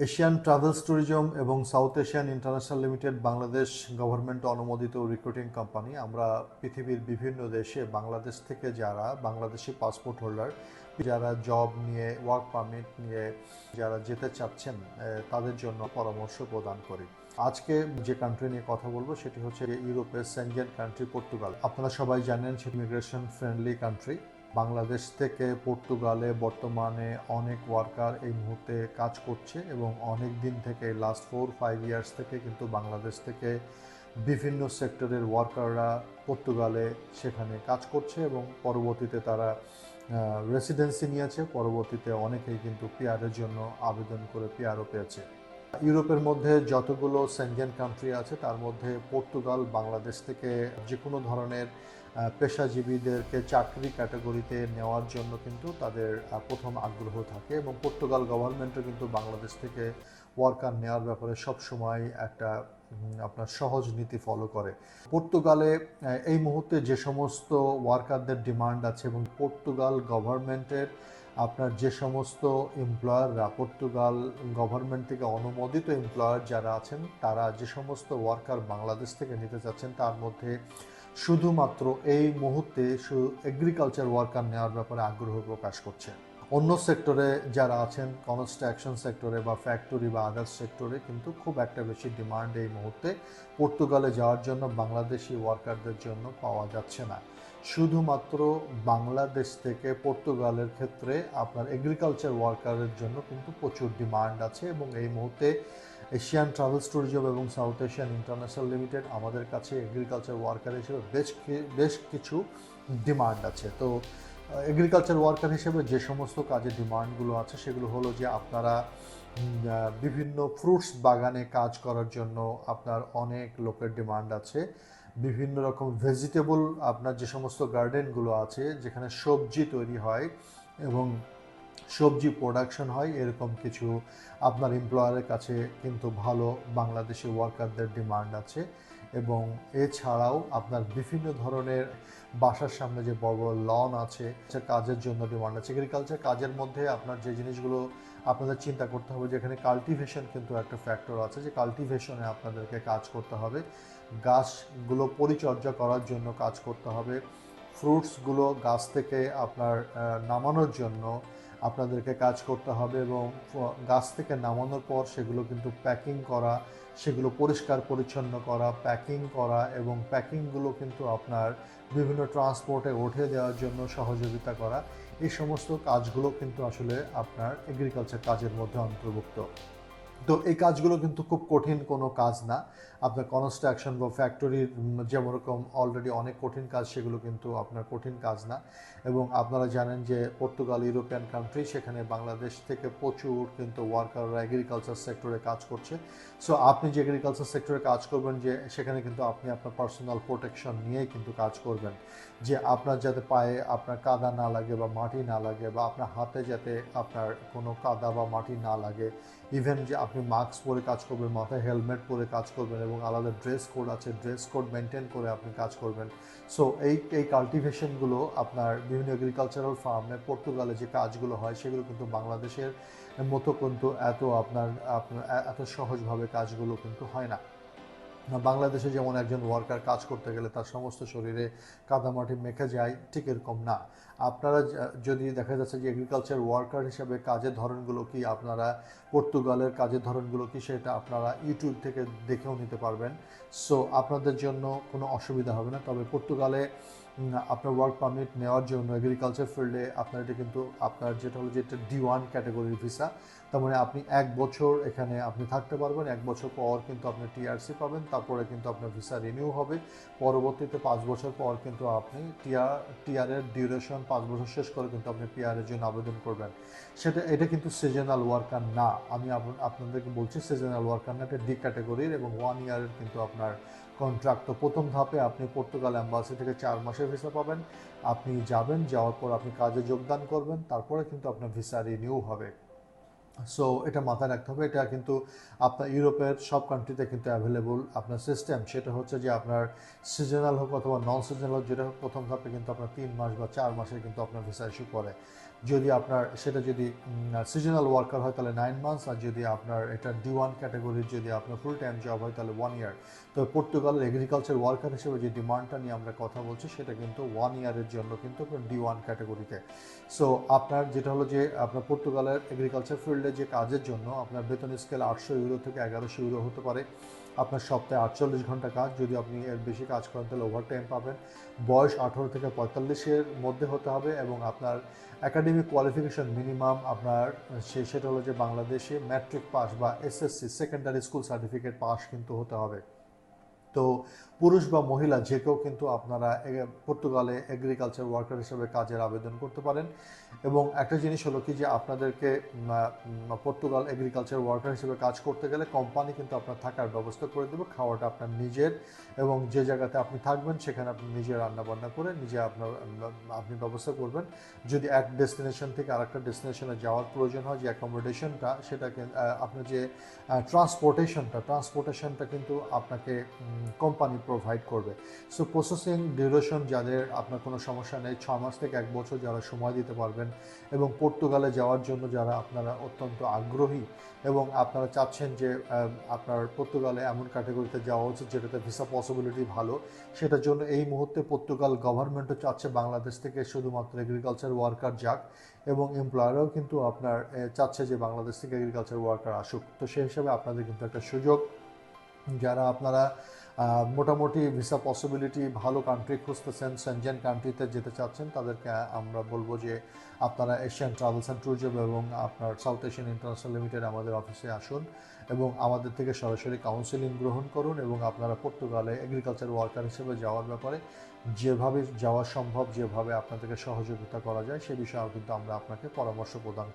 Asian travels tourism এবং south Asian international limited Bangladesh government অনুমোদিত recruiting company. আমরা পৃথিবীর বিভিন্ন দেশে বাংলাদেশ থেকে যারা বাংলাদেশি পাসপোর্ট হোল্ডার, যারা জব নিয়ে ওয়ার্ক পারমিট নিয়ে যারা যেতে চাচ্ছেন তাদের জন্য পরামর্শ প্রদান করি। আজকে যে কান্ট্রি নিয়ে কথা বলবো সেটি হচ্ছে ইউরোপের সেনজেন কান্ট্রি পর্তুগাল। আপনারা সবাই জানেন সেটি ইমিগ্রেশন ফ্রেন্ডলি কান্ট্রি। বাংলাদেশ থেকে পর্তুগালে বর্তমানে অনেক ওয়ার্কার এই মুহূর্তে কাজ করছে এবং অনেক দিন থেকে লাস্ট 4-5 ইয়ার্স থেকে কিন্তু বাংলাদেশ থেকে বিভিন্ন সেক্টরের ওয়ার্কাররা পর্তুগালে সেখানে কাজ করছে এবং পরবর্তীতে তারা রেসিডেন্সি নিয়েছে। পরবর্তীতে অনেকেই কিন্তু পিআরের জন্য আবেদন করে পিআরও পেয়েছে। ইউরোপের মধ্যে যতগুলো সেনজেন কান্ট্রি আছে তার মধ্যে পর্তুগাল বাংলাদেশ থেকে যে কোনো ধরনের পেশাজীবীদেরকে চাকরি ক্যাটাগরিতে নেওয়ার জন্য কিন্তু তাদের প্রথম আগ্রহ থাকে এবং পর্তুগাল গভর্নমেন্টও কিন্তু বাংলাদেশ থেকে ওয়ার্কার নেওয়ার ব্যাপারে সবসময় একটা আপনার সহজ নীতি ফলো করে। পর্তুগালে এই মুহূর্তে যে সমস্ত ওয়ার্কারদের ডিমান্ড আছে এবং পর্তুগাল গভর্নমেন্টের আপনার যে সমস্ত এমপ্লয়াররা পর্তুগাল গভর্নমেন্ট থেকে অনুমোদিত এমপ্লয়ার যারা আছেন তারা যে সমস্ত ওয়ার্কার বাংলাদেশ থেকে নিতে চাচ্ছেন তার মধ্যে শুধুমাত্র এই মুহূর্তে এগ্রিকালচার ওয়ার্কার নেওয়ার ব্যাপারে আগ্রহ প্রকাশ করছে। অন্য সেক্টরে যারা আছেন কনস্ট্রাকশন সেক্টরে বা ফ্যাক্টরি বা আদার্স সেক্টরে কিন্তু খুব একটা বেশি ডিমান্ড এই মুহূর্তে পর্তুগালে যাওয়ার জন্য বাংলাদেশি ওয়ার্কারদের জন্য পাওয়া যাচ্ছে না। শুধুমাত্র বাংলাদেশ থেকে পর্তুগালের ক্ষেত্রে আপনার এগ্রিকালচার ওয়ার্কারের জন্য কিন্তু প্রচুর ডিমান্ড আছে এবং এই মুহূর্তে এশিয়ান ট্রাভেলস ট্যুরিজম এবং সাউথ এশিয়ান ইন্টারন্যাশনাল লিমিটেড আমাদের কাছে এগ্রিকালচার ওয়ার্কার হিসেবে বেশ কিছু ডিমান্ড আছে। তো এগ্রিকালচার ওয়ার্কার হিসেবে যে সমস্ত কাজের ডিমান্ডগুলো আছে সেগুলো হলো যে আপনারা বিভিন্ন ফ্রুটস বাগানে কাজ করার জন্য আপনার অনেক লোকের ডিমান্ড আছে। বিভিন্ন রকম ভেজিটেবল আপনার যে সমস্ত গার্ডেনগুলো আছে যেখানে সবজি তৈরি হয় এবং সবজি প্রোডাকশন হয় এরকম কিছু আপনার এমপ্লয়ারের কাছে কিন্তু ভালো বাংলাদেশি ওয়ার্কারদের ডিমান্ড আছে। এবং এছাড়াও আপনার বিভিন্ন ধরনের বাসার সামনে যে বড় বড় লন আছে সে কাজের জন্য ডিমান্ড আছে। এগ্রিকালচার কাজের মধ্যে আপনার যে জিনিসগুলো আপনাদের চিন্তা করতে হবে যেখানে কাল্টিভেশন কিন্তু একটা ফ্যাক্টর আছে, যে কাল্টিভেশনে আপনাদেরকে কাজ করতে হবে, গাছগুলো পরিচর্যা করার জন্য কাজ করতে হবে, ফ্রুটসগুলো গাছ থেকে আপনার নামানোর জন্য আপনাদেরকে কাজ করতে হবে এবং গাছ থেকে নামানোর পর সেগুলো কিন্তু প্যাকিং করা, সেগুলো পরিষ্কার পরিচ্ছন্ন করা, প্যাকিং করা এবং প্যাকিংগুলো কিন্তু আপনার বিভিন্ন ট্রান্সপোর্টে উঠে দেওয়ার জন্য সহযোগিতা করা, এই সমস্ত কাজগুলো কিন্তু আসলে আপনার এগ্রিকালচার কাজের মধ্যে অন্তর্ভুক্ত। তো এই কাজগুলো কিন্তু খুব কঠিন কোনো কাজ না। আপনার কনস্ট্রাকশন বা ফ্যাক্টরির যেমন রকম অলরেডি অনেক কঠিন কাজ সেগুলো কিন্তু আপনার কঠিন কাজ না। এবং আপনারা জানেন যে পর্তুগাল ইউরোপিয়ান কান্ট্রি, সেখানে বাংলাদেশ থেকে প্রচুর কিন্তু ওয়ার্কাররা এগ্রিকালচার সেক্টরে কাজ করছে। সো আপনি যে এগ্রিকালচার সেক্টরে কাজ করবেন যে সেখানে কিন্তু আপনি আপনার পার্সোনাল প্রোটেকশন নিয়েই কিন্তু কাজ করবেন, যে আপনার যাতে পায়ে আপনার কাদা না লাগে বা মাটি না লাগে বা আপনার হাতে যাতে আপনার কোনো কাদা বা মাটি না লাগে। ইভেন যে আপনি মাস্ক পরে কাজ করবেন, মাথায় হেলমেট পরে কাজ করবেন এবং আলাদা ড্রেস কোড আছে, ড্রেস কোড মেনটেন করে আপনি কাজ করবেন। সো এই কাল্টিভেশনগুলো আপনার বিভিন্ন এগ্রিকালচারাল ফার্মে পর্তুগালে যে কাজগুলো হয় সেগুলো কিন্তু বাংলাদেশের মতো কিন্তু আপনার এত সহজভাবে কাজগুলো কিন্তু হয় না। বাংলাদেশে যেমন একজন ওয়ার্কার কাজ করতে গেলে তার সমস্ত শরীরে কাদামাটি মেখে যায়, ঠিক এরকম না। আপনারা যদি দেখা যাচ্ছে যে এগ্রিকালচার ওয়ার্কার হিসেবে কাজের ধরনগুলো কি, আপনারা পর্তুগালের কাজের ধরনগুলো কি, সেটা আপনারা ইউটিউব থেকে দেখেও নিতে পারবেন। সো আপনাদের জন্য কোনো অসুবিধা হবে না। তবে পর্তুগালে আপনার ওয়ার্ক পারমিট নেওয়ার জন্য এগ্রিকালচার ফিল্ডে আপনার এটা কিন্তু আপনার যেটা হলো যে এটা D1 ক্যাটাগরির ভিসা। তার মানে আপনি 1 বছর এখানে আপনি থাকতে পারবেন, 1 বছর পর কিন্তু আপনি টিআরসি পাবেন, তারপরে কিন্তু আপনার ভিসা রিনিউ হবে। পরবর্তীতে 5 বছর পর কিন্তু আপনি টিআরের ডিউরেশন 5 বছর শেষ করে কিন্তু আপনি পিআরের জন্য আবেদন করবেন। এটা কিন্তু সিজনাল ওয়ার্কার না, আমি আপনাদেরকে বলছি সিজনাল ওয়ার্কার না, এটা ডি ক্যাটাগরির এবং 1 ইয়ারের কিন্তু আপনার কন্ট্রাক্ট। তো প্রথম ধাপে আপনি পর্তুগাল অ্যাম্বাসি থেকে 4 মাসের ভিসা পাবেন, আপনি যাবেন, যাওয়ার পর আপনি কাজে যোগদান করবেন, তারপরে কিন্তু আপনার ভিসা রিনিউ হবে। সো এটা মাথায় রাখতে হবে। এটা কিন্তু আপনার ইউরোপের সব কান্ট্রিতে কিন্তু অ্যাভেলেবল আপনার সিস্টেম, সেটা হচ্ছে যে আপনার সিজনাল হোক অথবা নন সিজনাল হোক, যেটা হোক প্রথম ধাপে কিন্তু আপনার 3 মাস বা 4 মাসে কিন্তু আপনার ভিসা ইস্যু করে। যদি আপনার সেটা যদি সিজনাল ওয়ার্কার হয় তাহলে 9 মান্থস, আর যদি আপনার এটা D1 ক্যাটাগরির যদি আপনার ফুল টাইম জব হয় তাহলে 1 ইয়ার। তো পর্তুগালের এগ্রিকালচার ওয়ার্কার হিসেবে যে ডিমান্ডটা নিয়ে আমরা কথা বলছি সেটা কিন্তু 1 ইয়ারের জন্য কিন্তু D1 ক্যাটাগরিতে। সো আপনার যেটা হলো যে আপনার পর্তুগালের এগ্রিকালচার ফিল্ডে যে কাজের জন্য আপনার বেতন স্কেল 800 ইউরো থেকে 1100 ইউরো হতে পারে। আপনার সপ্তাহে 48 ঘন্টা কাজ, যদি আপনি এর বেশি কাজ করেন তাহলে ওভারটাইম পাবেন। বয়স 18 থেকে 45-এর মধ্যে হতে হবে এবং আপনার একাডেমিক কোয়ালিফিকেশন মিনিমাম আপনার সেটা হলো যে বাংলাদেশে ম্যাট্রিক পাস বা SSC secondary school certificate pass কিন্তু হতে হবে। তো পুরুষ বা মহিলা যে কেউ কিন্তু আপনারা পর্তুগালে এগ্রিকালচার ওয়ার্কার হিসেবে কাজের আবেদন করতে পারেন। এবং একটা জিনিস হলো কি যে আপনাদেরকে পর্তুগাল এগ্রিকালচার ওয়ার্কার হিসেবে কাজ করতে গেলে কোম্পানি কিন্তু আপনার থাকার ব্যবস্থা করে দেবে, খাওয়াটা আপনার নিজের, এবং যে জায়গাতে আপনি থাকবেন সেখানে আপনি নিজে রান্নাবান্না করে নিজে আপনি ব্যবস্থা করবেন। যদি এক ডেস্টিনেশন থেকে আরেকটা ডেস্টিনেশনে যাওয়ার প্রয়োজন হয়, যে অ্যাকোমোডেশনটা সেটাকে আপনার যে ট্রান্সপোর্টেশনটা কিন্তু আপনাকে কোম্পানি প্রোভাইড করবে। সো প্রসেসিং ডিউরেশন যাদের আপনার কোনো সমস্যা নেই, 6 মাস থেকে 1 বছর যারা সময় দিতে পারবেন এবং পর্তুগালে যাওয়ার জন্য যারা আপনারা অত্যন্ত আগ্রহী এবং আপনারা চাচ্ছেন যে আপনার পর্তুগালে এমন ক্যাটাগরিতে যাওয়া উচিত যেটাতে ভিসা পসিবিলিটি ভালো, সেটার জন্য এই মুহূর্তে পর্তুগাল গভর্নমেন্টও চাচ্ছে বাংলাদেশ থেকে শুধুমাত্র এগ্রিকালচার ওয়ার্কার যাক, এবং এমপ্লয়াররাও কিন্তু আপনার চাচ্ছে যে বাংলাদেশ থেকে এগ্রিকালচার ওয়ার্কার আসুক। তো সেই হিসাবে আপনাদের কিন্তু একটা সুযোগ, যারা আপনারা মোটামুটি ভিসা পসিবিলিটি ভালো কান্ট্রি খুঁজতেছেন, সেনজেন কান্ট্রিতে যেতে চাচ্ছেন, তাদেরকে আমরা বলবো যে আপনারা এশিয়ান ট্রাভেলস অ্যান্ড ট্যুরিজম এবং আপনার সাউথ এশিয়ান ইন্টারন্যাশনাল লিমিটেড আমাদের অফিসে আসুন এবং আমাদের থেকে সরাসরি কাউন্সেলিং গ্রহণ করুন, এবং আপনারা পর্তুগালে এগ্রিকালচার ওয়ার্কার হিসেবে যাওয়ার ব্যাপারে যেভাবে যাওয়া সম্ভব, যেভাবে আপনাদেরকে সহযোগিতা করা যায় সে বিষয়েও কিন্তু আমরা আপনাকে পরামর্শ প্রদান